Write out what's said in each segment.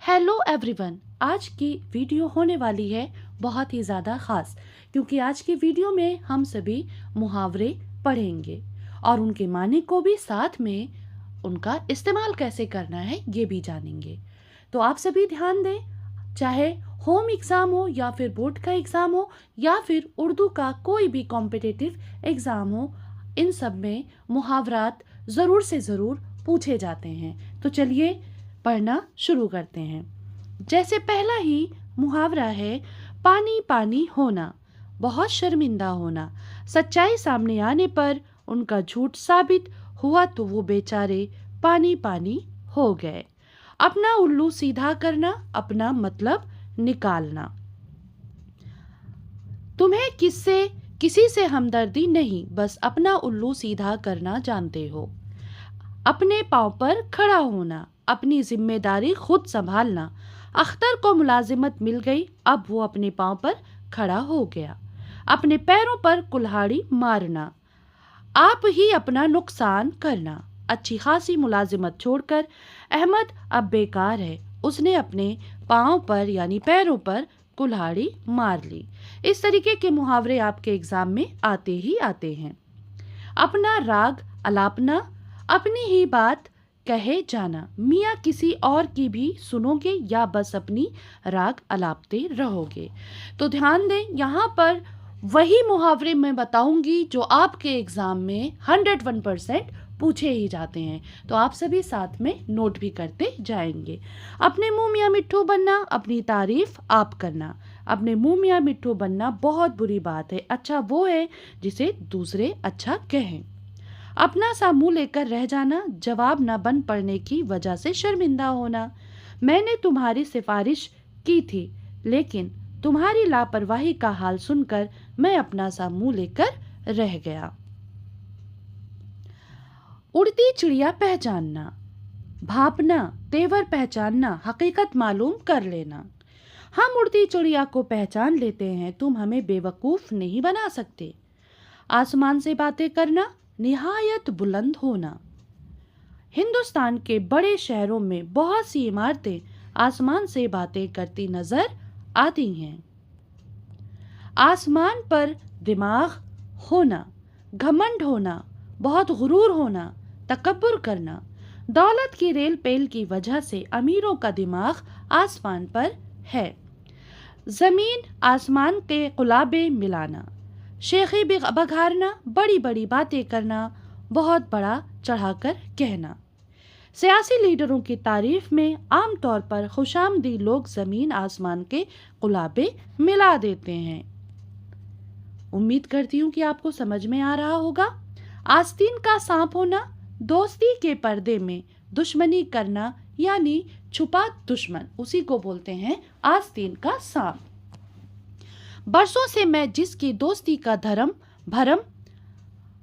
Hello everyone. आज की video होने वाली है बहुत ही ज़्यादा ख़ास, क्योंकि आज की वीडियो में हम सभी मुहावरे पढ़ेंगे और उनके माने को भी, साथ में उनका इस्तेमाल कैसे करना है ये भी जानेंगे। तो आप सभी ध्यान दें, चाहे होम एग्ज़ाम हो या फिर बोर्ड का एग्ज़ाम हो या फिर उर्दू का कोई भी कॉम्पिटिटिव एग्ज़ाम हो, इन सब में मुहावरात ज़रूर से ज़रूर पूछे जाते हैं। तो चलिए पढ़ना शुरू करते हैं। जैसे पहला ही मुहावरा है, पानी पानी होना, बहुत शर्मिंदा होना। सच्चाई सामने आने पर उनका झूठ साबित हुआ तो वो बेचारे पानी पानी हो गए। अपना उल्लू सीधा करना, अपना मतलब निकालना। तुम्हें किसी से हमदर्दी नहीं, बस अपना उल्लू सीधा करना जानते हो। अपने पाँव पर खड़ा होना, अपनी जिम्मेदारी खुद संभालना। अख्तर को मुलाजिमत मिल गई, अब वो अपने पाँव पर खड़ा हो गया। अपने पैरों पर कुल्हाड़ी मारना, आप ही अपना नुकसान करना। अच्छी खासी मुलाजिमत छोड़कर अहमद अब बेकार है, उसने अपने पाँव पर यानी पैरों पर कुल्हाड़ी मार ली। इस तरीके के मुहावरे आपके एग्जाम में आते ही आते हैं। अपना राग अलापना, अपनी ही बात कहे जाना। मियाँ किसी और की भी सुनोगे या बस अपनी राग अलापते रहोगे। तो ध्यान दें, यहाँ पर वही मुहावरे मैं बताऊंगी जो आपके एग्जाम में 101% पूछे ही जाते हैं। तो आप सभी साथ में नोट भी करते जाएंगे। अपने मुंह मियाँ मिट्ठू बनना, अपनी तारीफ आप करना। अपने मुंह मियाँ मिट्ठू बनना बहुत बुरी बात है, अच्छा वो है जिसे दूसरे अच्छा कहें। अपना सा मुंह लेकर रह जाना, जवाब न बन पड़ने की वजह से शर्मिंदा होना। मैंने तुम्हारी सिफारिश की थी, लेकिन तुम्हारी लापरवाही का हाल सुनकर मैं अपना सा मुंह लेकर रह गया। उड़ती चिड़िया पहचानना, भापना, तेवर पहचानना, हकीकत मालूम कर लेना। हम उड़ती चिड़िया को पहचान लेते हैं, तुम हमें बेवकूफ़ नहीं बना सकते। आसमान से बातें करना, निहायत बुलंद होना। हिंदुस्तान के बड़े शहरों में बहुत सी इमारतें आसमान से बातें करती नजर आती हैं। आसमान पर दिमाग होना, घमंड होना, बहुत गुरूर होना, तकब्बुर करना। दौलत की रेल पेल की वजह से अमीरों का दिमाग आसमान पर है। जमीन आसमान के कुलाबे मिलाना, शेखी बघारना, बड़ी बड़ी बातें करना, बहुत बड़ा चढ़ाकर कहना। सियासी लीडरों की तारीफ में आमतौर पर खुशामदी लोग जमीन आसमान के कुलाबे मिला देते हैं। उम्मीद करती हूँ कि आपको समझ में आ रहा होगा। आस्तीन का सांप होना, दोस्ती के पर्दे में दुश्मनी करना, यानी छुपा दुश्मन, उसी को बोलते हैं आस्तीन का सांप। बरसों से मैं जिसकी दोस्ती का धर्म भरम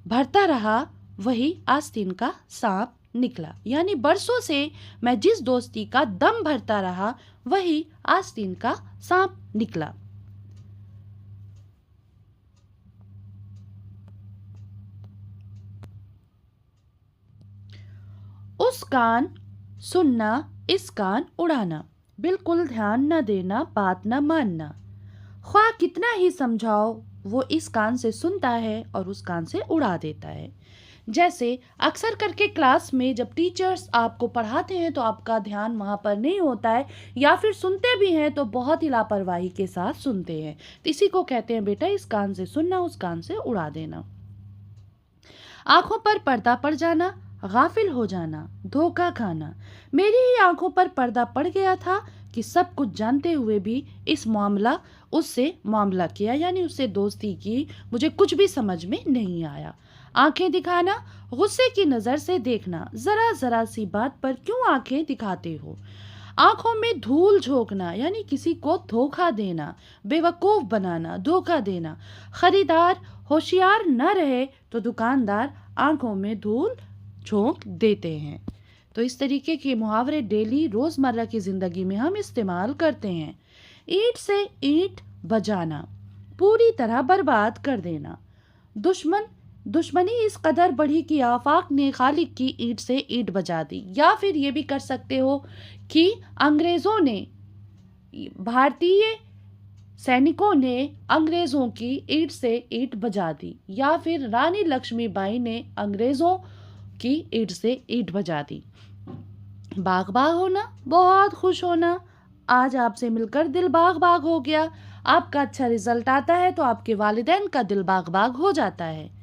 भरता रहा, वही आस्तीन का सांप निकला। यानी बरसों से मैं जिस दोस्ती का दम भरता रहा, वही आस्तीन का सांप निकला। उस कान सुनना, इस कान उड़ाना, बिल्कुल ध्यान न देना, बात न मानना। ख्वाह कितना ही समझाओ, वो इस कान से सुनता है और उस कान से उड़ा देता है। जैसे अक्सर करके क्लास में जब टीचर्स आपको पढ़ाते हैं तो आपका ध्यान वहाँ पर नहीं होता है, या फिर सुनते भी हैं तो बहुत ही लापरवाही के साथ सुनते हैं। तो इसी को कहते हैं बेटा इस कान से सुनना, उस कान से उड़ा देना। आंखों पर पर्दा पड़ जाना, गाफिल हो जाना, धोखा खाना। मेरी ही आंखों पर पर्दा पड़ गया था कि सब कुछ जानते हुए भी उससे मामला किया, यानी उससे दोस्ती की, मुझे कुछ भी समझ में नहीं आया। आंखें दिखाना, गुस्से की नजर से देखना, जरा जरा सी बात पर क्यों आंखें दिखाते हो। आंखों में धूल झोंकना, यानी किसी को धोखा देना, बेवकूफ बनाना, धोखा देना। खरीदार होशियार न रहे तो दुकानदार आंखों में धूल झोंक देते हैं। तो इस तरीके के मुहावरे डेली रोजमर्रा की जिंदगी में हम इस्तेमाल करते हैं। ईंट से ईंट बजाना, पूरी तरह बर्बाद कर देना। दुश्मन दुश्मनी इस कदर बढ़ी कि आफाक ने खालिक की ईंट से ईंट बजा दी। या फिर ये भी कर सकते हो कि अंग्रेज़ों ने, भारतीय सैनिकों ने अंग्रेज़ों की ईंट से ईंट बजा दी। या फिर रानी लक्ष्मीबाई ने अंग्रेज़ों की ईंट से ईंट बजा दी। बाग बाग होना, बहुत खुश होना। आज आपसे मिलकर दिल बाग बाग हो गया। आपका अच्छा रिजल्ट आता है तो आपके वालिदैन का दिल बाग बाग हो जाता है।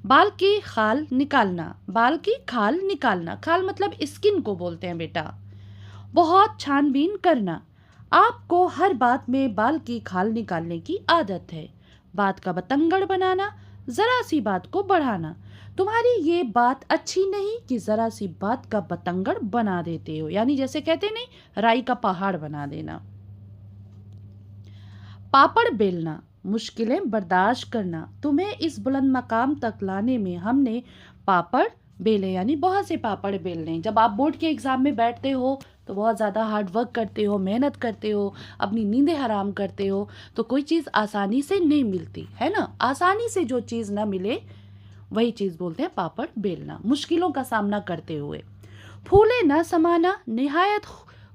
बाल की खाल निकालना, बाल की खाल निकालना, खाल मतलब स्किन को बोलते हैं बेटा। बहुत छानबीन करना, आपको हर बात में बाल की खाल निकालने की आदत है। बात का बतंगड़ बनाना, जरा सी बात को बढ़ाना। तुम्हारी ये बात अच्छी नहीं कि जरा सी बात का बतंगड़ बना देते हो, यानी जैसे कहते नहीं, राई का पहाड़ बना देना। पापड़ बेलना, मुश्किलें बर्दाश्त करना। तुम्हें इस बुलंद मकाम तक लाने में हमने पापड़ बेले, यानी बहुत से पापड़ बेलने। जब आप बोर्ड के एग्ज़ाम में बैठते हो तो बहुत ज़्यादा हार्ड वर्क करते हो, मेहनत करते हो, अपनी नींदें हराम करते हो, तो कोई चीज़ आसानी से नहीं मिलती है ना। आसानी से जो चीज़ ना मिले वही चीज़ बोलते हैं पापड़ बेलना, मुश्किलों का सामना करते हुए। फूले न समाना, निहायत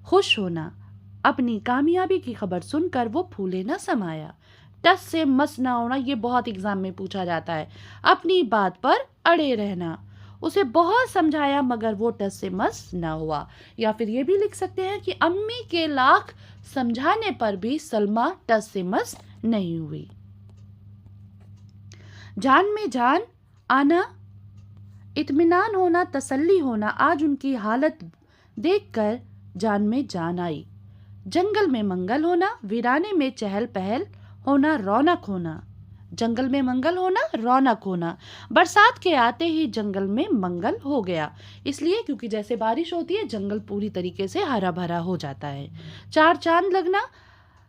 खुश होना। अपनी कामयाबी की खबर सुनकर वो फूले न समाया। टस से मस ना होना, ये बहुत एग्जाम में पूछा जाता है। अपनी बात पर अड़े रहना। उसे बहुत समझाया मगर वो टस से मस ना हुआ। या फिर ये भी लिख सकते हैं कि अम्मी के लाख समझाने पर भी सलमा टस से मस नहीं हुई। जान में जान आना, इत्मीनान होना, तसल्ली होना। आज उनकी हालत देखकर जान में जान आई। जंगल में मंगल होना, वीराने में चहल पहल होना, रौनक होना। जंगल में मंगल होना, रौनक होना। बरसात के आते ही जंगल में मंगल हो गया, इसलिए क्योंकि जैसे बारिश होती है जंगल पूरी तरीके से हरा भरा हो जाता है। चार चांद लगना,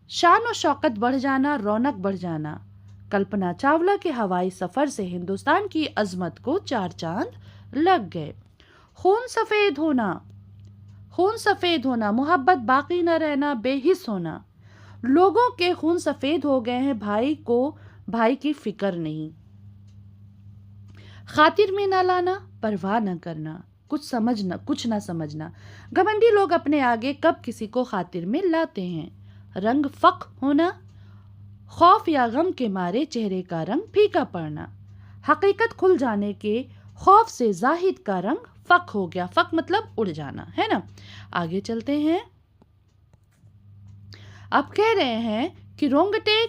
शान और शौकत बढ़ जाना, रौनक बढ़ जाना। कल्पना चावला के हवाई सफर से हिंदुस्तान की अजमत को चार चांद लग गए। खून सफेद होना, खून सफेद होना, मोहब्बत बाकी न रहना, बेहिस होना। लोगों के खून सफेद हो गए हैं, भाई को भाई की फिक्र नहीं। खातिर में न लाना, परवाह न करना, कुछ ना समझना। घमंडी लोग अपने आगे कब किसी को खातिर में लाते हैं। रंग फक होना, खौफ या गम के मारे चेहरे का रंग फीका पड़ना। हकीकत खुल जाने के खौफ से जाहिद का रंग फक हो गया। फक मतलब उड़ जाना, है ना। आगे चलते हैं। अब कह रहे हैं कि रोंगटे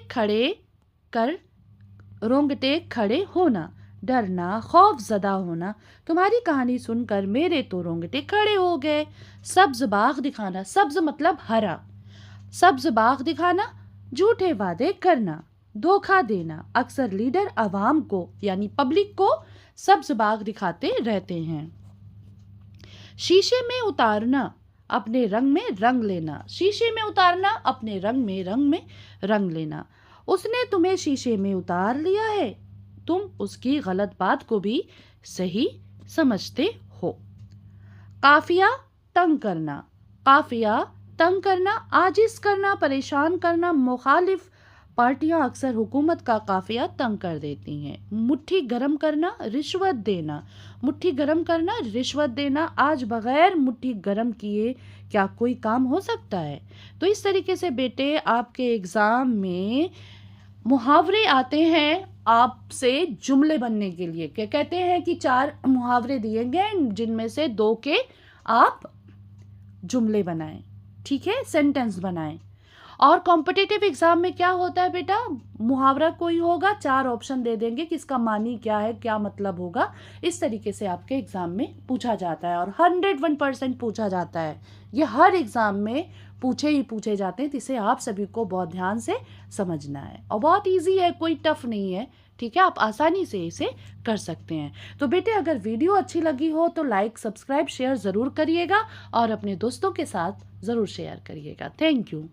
खड़े होना, डरना, खौफ ज़दा होना। तुम्हारी कहानी सुनकर मेरे तो रोंगटे खड़े हो गए। सब्ज बाग दिखाना, सब्ज मतलब हरा, सब्ज बाग दिखाना। झूठे वादे करना, धोखा देना। अक्सर लीडर अवाम को यानी पब्लिक को सब्ज बाग दिखाते रहते हैं। शीशे में उतारना, अपने रंग में रंग लेना। शीशे में उतारना, अपने रंग में रंग लेना। उसने तुम्हें शीशे में उतार लिया है, तुम उसकी गलत बात को भी सही समझते हो। काफिया तंग करना, काफिया तंग करना, आजिज करना, परेशान करना। मुखालिफ पार्टियां अक्सर हुकूमत का काफिया तंग कर देती हैं। मुट्ठी गरम करना, रिश्वत देना। मुट्ठी गरम करना, रिश्वत देना। आज बगैर मुट्ठी गरम किए क्या कोई काम हो सकता है। तो इस तरीके से बेटे आपके एग्ज़ाम में मुहावरे आते हैं आपसे जुमले बनने के लिए। क्या कहते हैं कि 4 मुहावरे दिए गए जिनमें से 2 के आप जुमले बनाएं, ठीक है, सेंटेंस बनाएं। और कॉम्पिटिटिव एग्जाम में क्या होता है बेटा, मुहावरा कोई होगा, 4 ऑप्शन दे देंगे कि इसका मानी क्या है, क्या मतलब होगा। इस तरीके से आपके एग्जाम में पूछा जाता है और 101% पूछा जाता है। ये हर एग्जाम में पूछे जाते हैं, तो इसे आप सभी को बहुत ध्यान से समझना है और बहुत ईजी है, कोई टफ नहीं है, ठीक है। आप आसानी से इसे कर सकते हैं। तो बेटे अगर वीडियो अच्छी लगी हो तो लाइक, सब्सक्राइब, शेयर ज़रूर करिएगा और अपने दोस्तों के साथ ज़रूर शेयर करिएगा। Thank you.